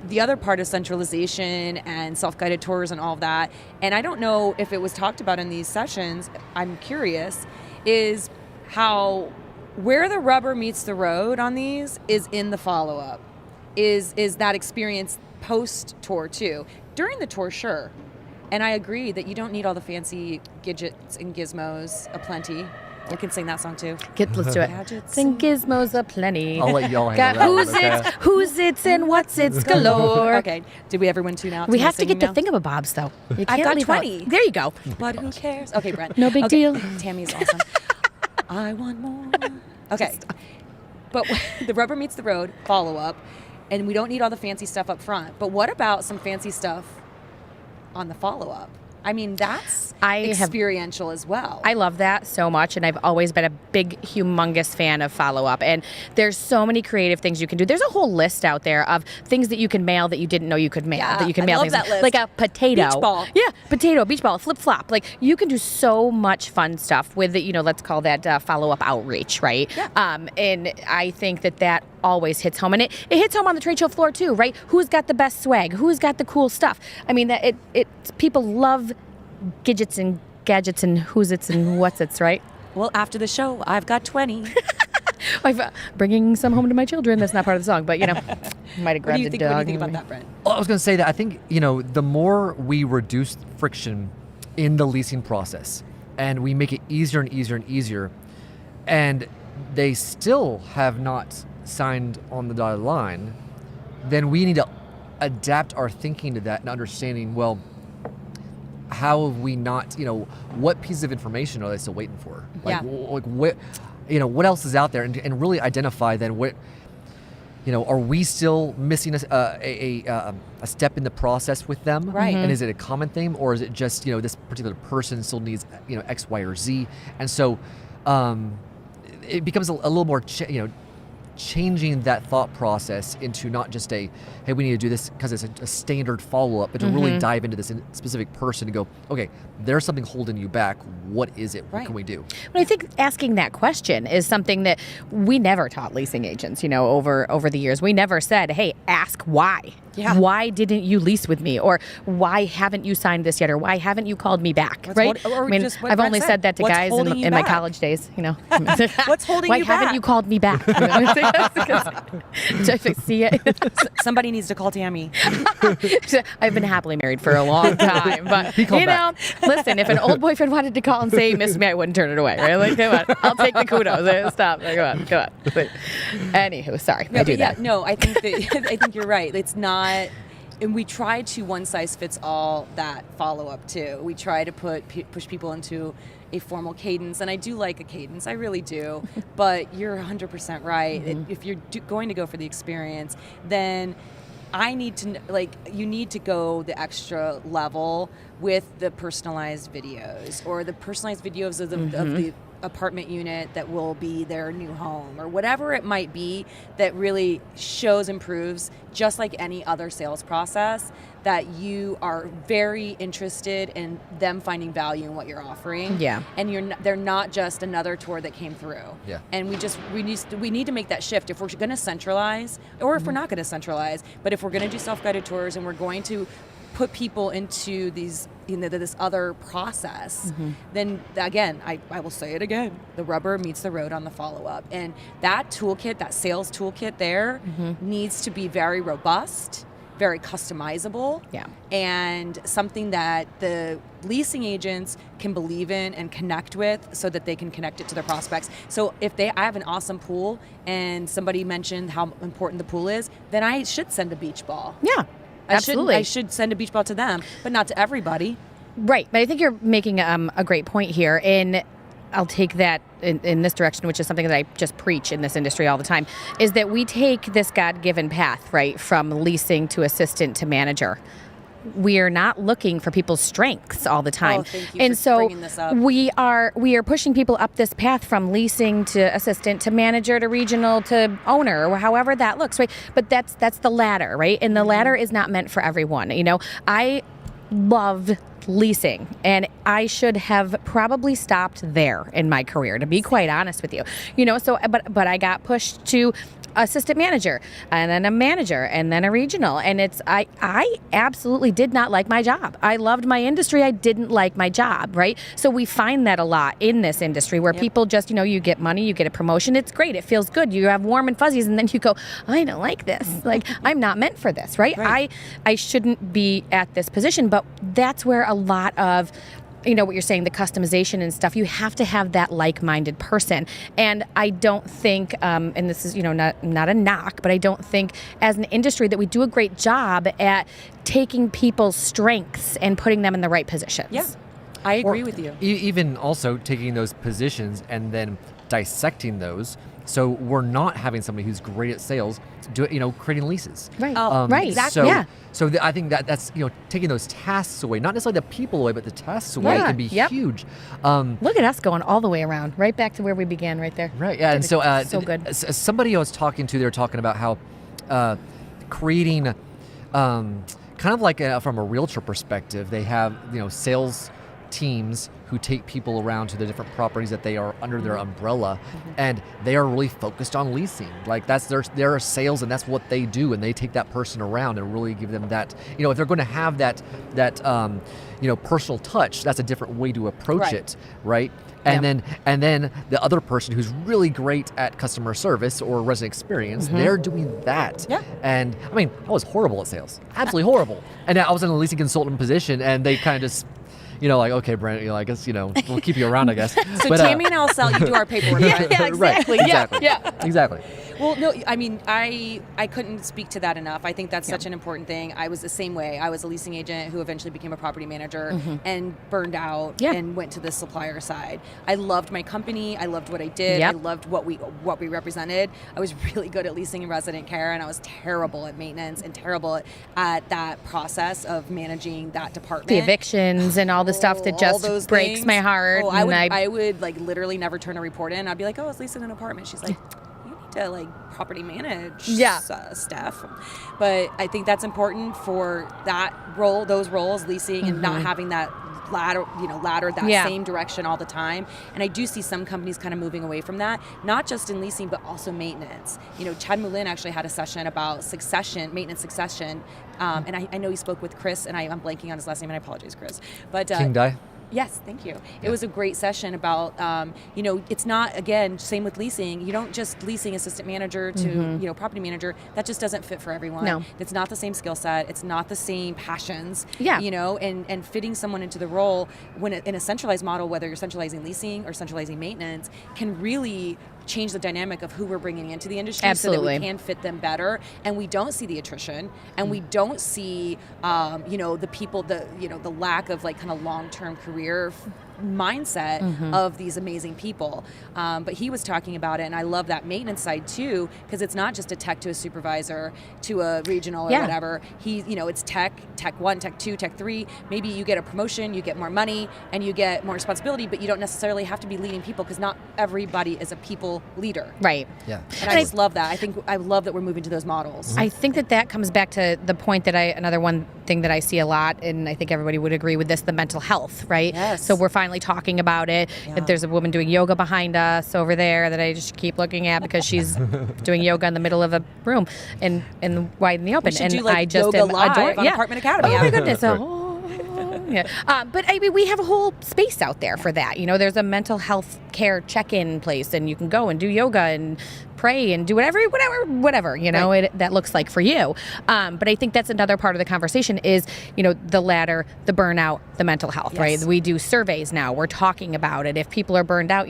the other part is centralization and self-guided tours and all of that. And I don't know if it was talked about in these sessions, I'm curious, is how where the rubber meets the road on these is in the follow-up. Is that experience post-tour too. During the tour, sure. And I agree that you don't need all the fancy gadgets and gizmos aplenty. We can sing that song too. Let's do it. Gadgets and gizmos aplenty. I'll let y'all handle that. Got who's it's and what's it's galore. Okay. Did we everyone tune out? We have to get now? to thingamabobs though. I've got 20. There you go. But who cares? Okay, Brent. No big deal. Tammy's awesome. I want more. Okay. But the rubber meets the road, follow up, and we don't need all the fancy stuff up front. But what about some fancy stuff on the follow up? I mean, that's experiential as well. I love that so much, and I've always been a big, humongous fan of follow-up. And there's so many creative things you can do. There's a whole list out there of things that you can mail that you didn't know you could mail. That you can mail love things that list. like a potato, beach ball. Yeah, potato, beach ball, flip flop. Like you can do so much fun stuff with the, let's call that follow-up outreach, right? Yeah. And I think that always hits home, and it hits home on the trade show floor too, right? Who's got the best swag? Who's got the cool stuff? I mean, that people love gadgets and gadgets and who's it's and what's it's, right? Well, after the show, I've got 20. Bringing some home to my children. That's not part of the song, but might have grabbed the dog. What do you think about that, Brent? Well, I was going to say that I think, the more we reduce friction in the leasing process and we make it easier and easier and easier, and they still have not signed on the dotted line, then we need to adapt our thinking to that and understanding, well, how have we not, what pieces of information are they still waiting for? Like what else is out there, and really identify then what, are we still missing a step in the process with them? Right. And is it a common theme, or is it just, this particular person still needs, X, Y, or Z? And so it becomes a little more, changing that thought process into not just hey, we need to do this because it's a standard follow-up, but to really dive into this specific person and go, okay, there's something holding you back. What is it? What can we do? But I think asking that question is something that we never taught leasing agents, over the years. We never said, hey, ask why. Yeah. Why didn't you lease with me? Or why haven't you signed this yet? Or why haven't you called me back? Right? I've only said that to guys in my college days, What's holding why you back? haven't you called me back? See it? Somebody needs to call Tammy. I've been happily married for a long time, but listen, if an old boyfriend wanted to call and say he missed me, I wouldn't turn it away. Right? Like, come on, I'll take the kudos. Stop. Come on. But, anywho, sorry, I do that. No, I think you're right. It's not. And we try to one size fits all that follow up too. We try to push people into a formal cadence, and I do like a cadence, I really do. But you're 100% right. If you're going to go for the experience, then I need to you need to go the extra level with the personalized videos, or the personalized videos of the apartment unit that will be their new home, or whatever it might be that really shows and proves, just like any other sales process, that you are very interested in them finding value in what you're offering. Yeah. And they're not just another tour that came through. Yeah. And we need to make that shift if we're going to centralize, or if we're not going to centralize, but if we're going to do self-guided tours and we're going to put people into these, this other process, then again, I will say it again, the rubber meets the road on the follow-up. And that toolkit, that sales toolkit there needs to be very robust, very customizable, and something that the leasing agents can believe in and connect with, so that they can connect it to their prospects. So if I have an awesome pool and somebody mentioned how important the pool is, then I should send a beach ball. Yeah. Absolutely. I should send a beach ball to them, but not to everybody. Right. But I think you're making a great point here. And I'll take that in this direction, which is something that I just preach in this industry all the time, is that we take this God-given path, right, from leasing to assistant to manager. We are not looking for people's strengths all the time. Oh, thank you for bringing this up. we are pushing people up this path from leasing to assistant to manager to regional to owner, or however that looks, right? But that's the ladder, right? And the ladder is not meant for everyone. I love leasing, and I should have probably stopped there in my career, to be quite honest with you. So but I got pushed to assistant manager, and then a manager, and then a regional. And I absolutely did not like my job. I loved my industry. I didn't like my job, right? So we find that a lot in this industry where people just, you get money, you get a promotion. It's great. It feels good. You have warm and fuzzies, and then you go, I don't like this. Like, I'm not meant for this, right? I shouldn't be at this position. But that's where a lot of what you're saying, the customization and stuff, you have to have that like-minded person. And I don't think, and this is, not a knock, but I don't think as an industry that we do a great job at taking people's strengths and putting them in the right positions. Yeah, I agree with you. Even also taking those positions and then dissecting those. So we're not having somebody who's great at sales creating leases. Right. Right. Exactly. So I think that's taking those tasks away, not necessarily the people away, but the tasks away can be huge. Look at us going all the way around, right back to where we began, right there. Right. Yeah. And so good. Somebody I was talking to, they were talking about how creating kind of like from a realtor perspective, they have sales teams who take people around to the different properties that they are under their umbrella, and they are really focused on leasing. Like that's their sales, and that's what they do, and they take that person around and really give them that, if they're going to have that personal touch, that's a different way to approach it, right? And then the other person who's really great at customer service or resident experience, they're doing that. Yeah. And I mean, I was horrible at sales, absolutely horrible. And I was in a leasing consultant position, and they kind of just, like, okay, Brent, I guess, we'll keep you around, I guess. So Tammy and I'll sell you do our paperwork, right? Yeah, exactly. Right, exactly. Yeah. Exactly. Well, no, I mean, I couldn't speak to that enough. I think that's such an important thing. I was the same way. I was a leasing agent who eventually became a property manager and burned out and went to the supplier side. I loved my company. I loved what I did. I loved what we represented. I was really good at leasing and resident care, and I was terrible at maintenance and terrible at that process of managing that department. The evictions and all the stuff that just breaks my heart. Oh, I would like literally never turn a report in. I'd be like, oh, I was leasing an apartment. She's like, to like property manage stuff. But I think that's important for those roles, leasing and not having that ladder that same direction all the time. And I do see some companies kind of moving away from that, not just in leasing, but also maintenance. Chad Moulin actually had a session about maintenance succession. And I know he spoke with Chris, and I'm blanking on his last name, and I apologize, Chris. But King Dai? Yes, thank you. It was a great session about, it's not, again, same with leasing. You don't just leasing assistant manager to, property manager. That just doesn't fit for everyone. No. It's not the same skill set. It's not the same passions. Yeah. And fitting someone into the role in a centralized model, whether you're centralizing leasing or centralizing maintenance, can really change the dynamic of who we're bringing into the industry. Absolutely. So that we can fit them better, and we don't see the attrition, and we don't see the people, the lack of like kind of long-term career mindset of these amazing people. But he was talking about it, and I love that maintenance side too, because it's not just a tech to a supervisor to a regional or whatever. It's tech 1, tech 2, tech 3. Maybe you get a promotion, you get more money, and you get more responsibility, but you don't necessarily have to be leading people, because not everybody is a people leader. Right. Yeah. And I just love that. I love that we're moving to those models. I think that comes back to the point that another one thing that I see a lot, and I think everybody would agree with this, the mental health, right? Yes. So we're finally talking about it. Yeah. There's a woman doing yoga behind us over there that I just keep looking at because she's doing yoga in the middle of a room and wide in the open. We should and do like I just yoga am live on Apartment Academy. Oh my goodness. Yeah. But I mean, we have a whole space out there for that. There's a mental health care check-in place, and you can go and do yoga and pray and do whatever that looks like for you. But I think that's another part of the conversation is, the ladder, the burnout, the mental health, right? We do surveys now. We're talking about it. If people are burned out,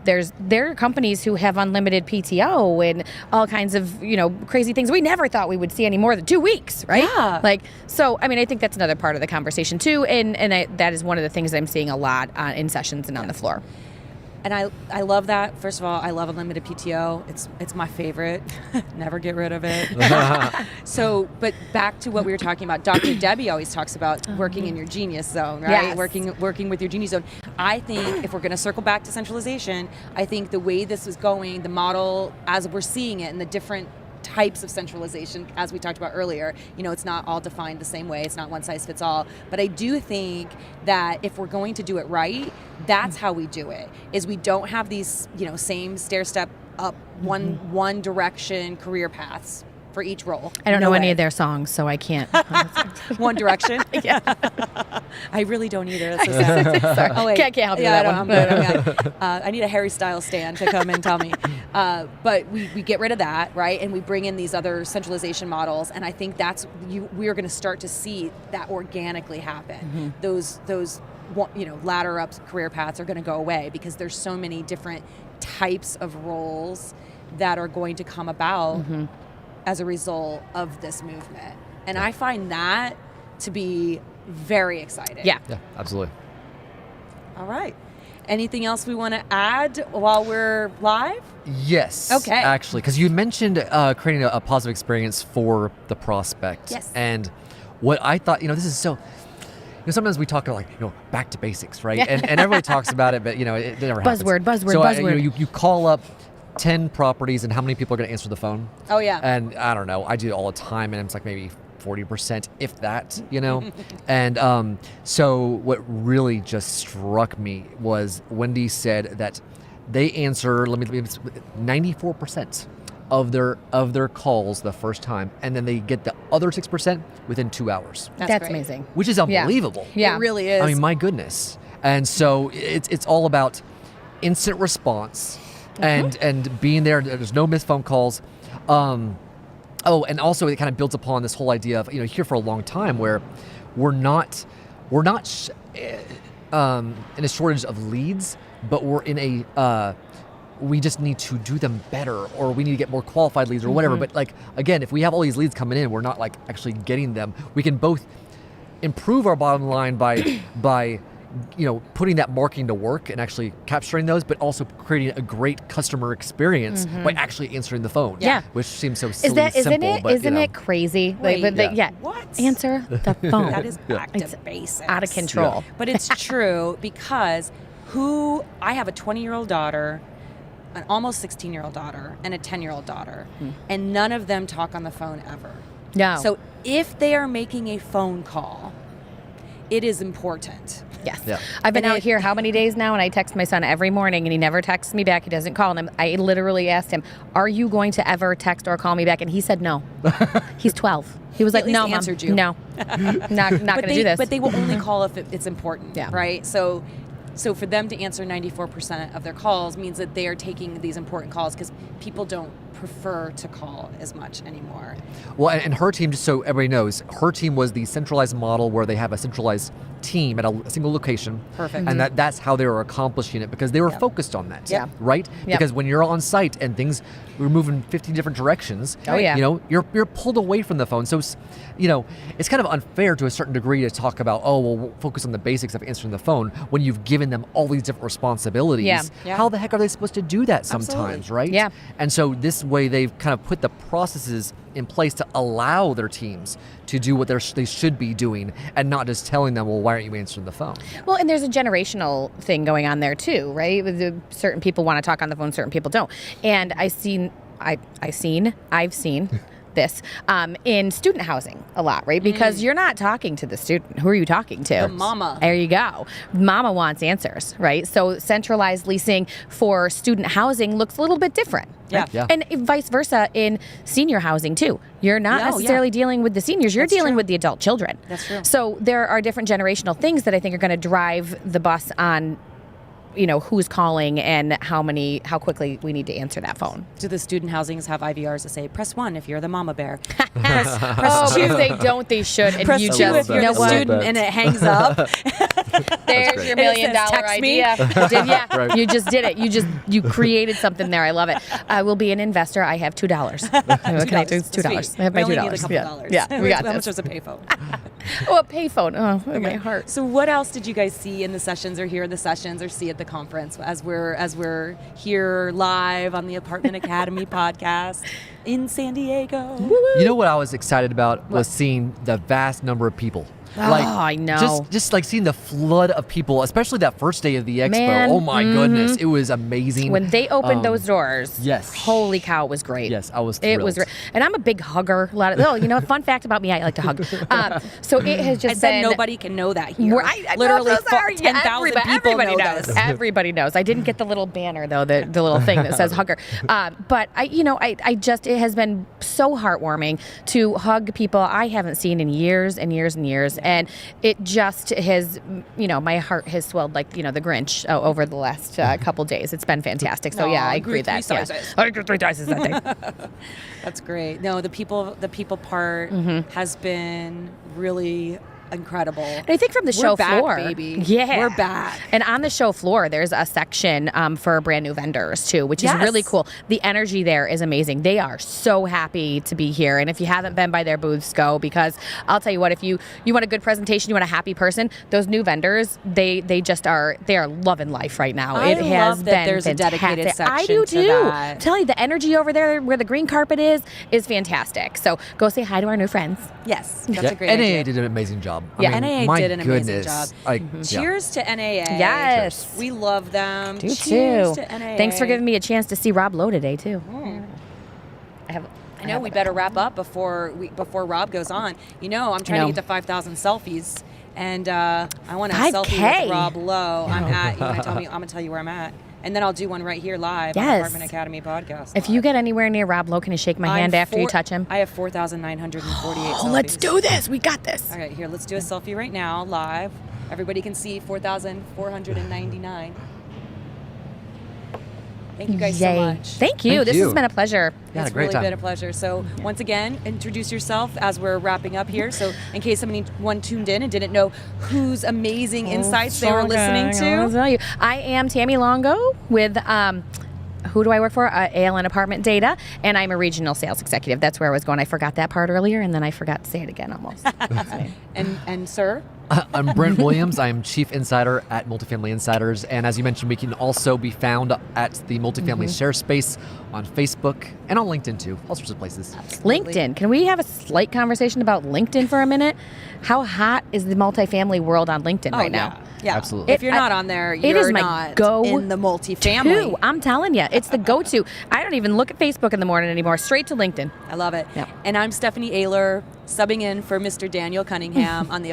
there are companies who have unlimited PTO and all kinds of, crazy things we never thought we would see any more than 2 weeks, right? Yeah. So, I mean, I think that's another part of the conversation too. And that is one of the things I'm seeing a lot in sessions and on the floor. And I love that. First of all, I love unlimited PTO. It's my favorite. Never get rid of it. So, but back to what we were talking about. Dr. Debbie always talks about working in your genius zone, right? Yes. Working with your genius zone. I think if we're going to circle back to centralization, I think the way this is going, the model as we're seeing it, and the different types of centralization, as we talked about earlier, it's not all defined the same way. It's not one size fits all. But I do think that if we're going to do it right, that's how we do it, is we don't have these, same stair-step up one direction career paths for each role. I don't No know any way. of their songs, so I can't. One Direction. Yeah. I really don't either. That's so sad. Sorry. Oh, wait. Can't help you Yeah, with that I one. know, I'm good. I need a Harry Styles stand to come and tell me. But we get rid of that, right? And we bring in these other centralization models. And I think we are going to start to see that organically happen. Those ladder up career paths are going to go away because there's so many different types of roles that are going to come about as a result of this movement. And I find that to be very exciting. Yeah. Yeah, absolutely. All right. Anything else we want to add while we're live? Yes. Okay. Actually, because you mentioned creating a positive experience for the prospect. Yes. And what I thought, this is so. Sometimes we talk about back to basics, right? And everybody talks about it, but it never happens. Buzzword, So buzzword. you call up 10 properties, and how many people are going to answer the phone? Oh, yeah. And I don't know. I do it all the time, and it's like maybe 40%, if that, And so what really just struck me was Wendy said that they answer 94% of their calls the first time, and then they get the other 6% within 2 hours, That's great. amazing. which is unbelievable. Yeah. It really is. I mean, my goodness. And so it's all about instant response and being there. There's no missed phone calls. And also it kind of builds upon this whole idea of, here for a long time where we're not in a shortage of leads, but we're in we just need to do them better, or we need to get more qualified leads or whatever. But again, if we have all these leads coming in, we're not actually getting them. We can both improve our bottom line by putting that marketing to work and actually capturing those, but also creating a great customer experience by actually answering the phone. Yeah. Which seems so silly, Isn't but it crazy? Wait, What? Answer the phone. That is back It's to basics. out of control. But it's true because I have a 20-year-old daughter, an almost 16-year-old daughter, and a 10-year-old daughter, and none of them talk on the phone ever. No. So if they are making a phone call, it is important. Yes. Yeah. I've been And out here how many days now, and I text my son every morning, and he never texts me back. He doesn't call. And I literally asked him, "Are you going to ever text or call me back?" And he said no. He's 12. He was He like, at least "No, Mom, answered you. no, not going to do this." But they will only call if it's important, Yeah. right? So for them to answer 94% of their calls means that they are taking these important calls because people don't prefer to call as much anymore. Well, and her team, just so everybody knows, her team was the centralized model where they have a centralized team at a single location. Perfect. And that's how they were accomplishing it, because they were focused on that. Yep. Right? Yep. Because when you're on site and we're moving 15 different directions, Oh, yeah. you're pulled away from the phone. So, it's kind of unfair to a certain degree to talk about, we'll focus on the basics of answering the phone when you've given them all these different responsibilities. Yeah. Yeah. How the heck are they supposed to do that sometimes, Absolutely. right? Yeah. And so this way they've kind of put the processes in place to allow their teams to do what they should be doing, and not just telling them, well, why aren't you answering the phone? Well, and there's a generational thing going on there too, right? Certain people want to talk on the phone, certain people don't. And I've seen this in student housing a lot, right? Because you're not talking to the student. Who are you talking to? The mama. There you go. Mama wants answers, right? So centralized leasing for student housing looks a little bit different. Yeah. Yeah. And vice versa in senior housing too. You're not No, necessarily yeah. dealing with the seniors. You're That's dealing true. with the adult children. That's true. So there are different generational things that I think are going to drive the bus on, who's calling and how quickly we need to answer that phone. Do the student housings have IVRs that say, press 1 if you're the mama bear? Oh, if they don't, they should. And Press you 2 just, if you're you know the what? student, and it hangs up. There's great. your And it $1 million says, "Text me." idea. Yeah, Right. you just did it. You created something there. I love it. I will be an investor. I have $2. What can I do? It's $2. Sweet. I have my We $2. only need a couple yeah. dollars. Yeah, we got How much this. was a payphone? Oh, a payphone. Oh, my heart. So what else did you guys see in the sessions, or hear in the sessions, or see at the conference as we're here live on the Apartment Academy podcast in San Diego? You know what I was excited about was seeing the vast number of people I know. Just like seeing the flood of people, especially that first day of the expo. Man, oh my goodness, it was amazing. When they opened those doors, yes. Holy cow, it was great. Yes, I was thrilled. It was, and I'm a big hugger. Fun fact about me, I like to hug. So it has just I said been. nobody can know that here. I Literally, 10,000 people everybody know knows. this. Everybody knows. I didn't get the little banner though, the little thing that says hugger. But it has been so heartwarming to hug people I haven't seen in years and years and years, and it just has, my heart has swelled like the Grinch over the last couple days. It's been fantastic. So I agree that. I grew 3 sizes that day. That's great. No, the people part has been really incredible. And I think from the show floor, baby. Yeah, we're back. And on the show floor, there's a section for brand new vendors too, which is really cool. The energy there is amazing. They are so happy to be here. And if you haven't been by their booths, go, because I'll tell you what, if you want a good presentation, you want a happy person, those new vendors, they are loving life right now. I love that there's fantastic. a dedicated section I do to too. that. I'm telling you, the energy over there where the green carpet is fantastic. So go say hi to our new friends. Yes, that's a great idea. NAA did an amazing job. Yeah, NAA my did an amazing goodness. job. Cheers to NAA. Yes. We love them. Do Cheers too. to NAA. Thanks for giving me a chance to see Rob Lowe today too. I know we better wrap up before Rob goes on. I'm trying to get to 5,000 selfies, and I want a 5K. selfie with Rob Lowe. I'm gonna tell you where I'm at, and then I'll do one right here live on Apartment Academy podcast. If you get anywhere near Rob Lowe, can you shake my hand after you touch him? I have 4,948 selfies. Let's do this. We got this. All right, here, let's do a selfie right now, live. Everybody can see 4,499. Thank you guys so much. Thank you. This has been a pleasure. Yeah, It's a great really time. been a pleasure. So once again, introduce yourself as we're wrapping up here. So in case anyone tuned in and didn't know whose amazing insights they were listening I'll to. tell you. I am Tammy Longo with who do I work for? ALN Apartment Data, and I'm a regional sales executive. That's where I was going. I forgot that part earlier, and then I forgot to say it again almost. And sir? I'm Brent Williams. I'm Chief Insider at Multifamily Insiders. And as you mentioned, we can also be found at the Multifamily Share Space on Facebook and on LinkedIn too. All sorts of places. Absolutely. LinkedIn. Can we have a slight conversation about LinkedIn for a minute? How hot is the multifamily world on LinkedIn right now? Yeah, absolutely. If you're not on there, it is you're my not go in the multifamily. I'm telling you, it's the go-to. I don't even look at Facebook in the morning anymore. Straight to LinkedIn. I love it. Yeah. And I'm Stephanie Oehler, subbing in for Mr. Daniel Cunningham on the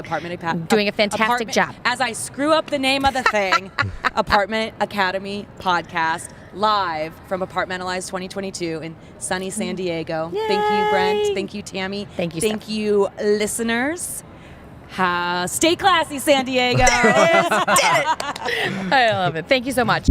Doing a fantastic job. As I screw up the name of the thing, Apartment Academy podcast, live from Apartmentalize 2022 in sunny San Diego. Yay. Thank you, Brent. Thank you, Tammy. Thank you, Thank Steph. you, listeners. Stay classy, San Diego. I love it. Thank you so much.